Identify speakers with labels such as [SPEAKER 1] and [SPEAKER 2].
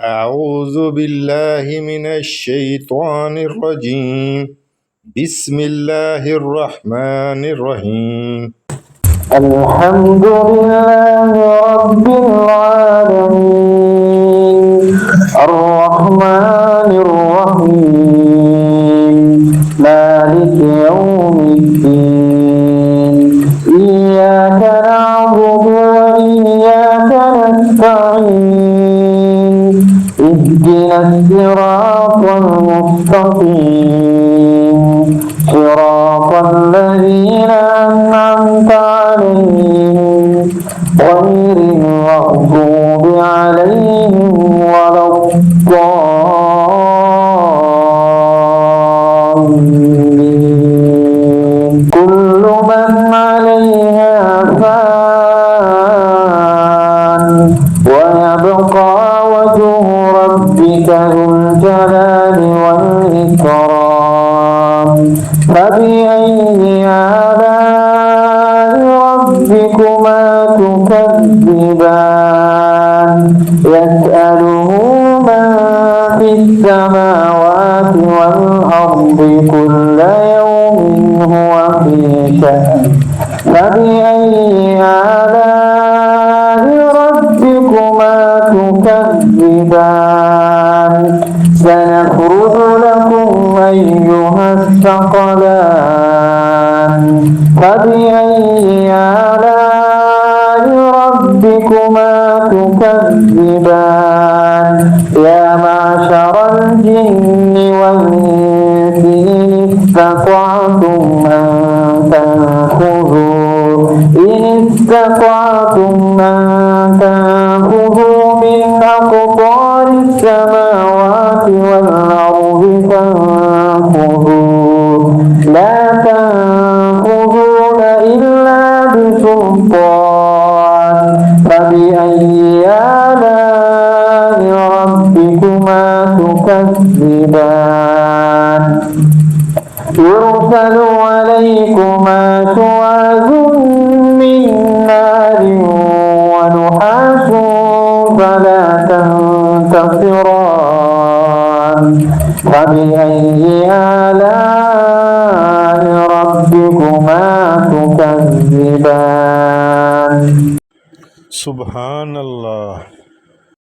[SPEAKER 1] أعوذ بالله من الشيطان الرجيم. بسم الله الرحمن الرحيم.
[SPEAKER 2] الحمد لله رب العالمين الرحمن الرحيم مالك يوم الدين إياك نعبد وإياك نستعين اهدنا الصراط المستقيم صراط الذين أنعمت عليهم غير المغضوب عليهم ولا الضالين. كل من عليها فان ويبقى وجه ربك ذو الجلال والإكرام. فبأي آلاء ربكما تكذبان يسأله من في السماوات والأرض كل يوم هو في شأن. فبأي آلاء ربكما تكذبان سنفرغ لكم أيها الثقلان. فبأي آلاء ربكما تكذبان يا معشر الجن والإنس إن استطعتم أن تنفذوا من أقطار السماوات والأرض فانفذوا لا تنفذون إلا بسلطان. فبأي آلاء ربكما تكذبان يرسل عليكما شواظ من نار ونحاس فلا تنتصران. فبأي آلاء ربكما تكذبان.
[SPEAKER 1] سبحان الله.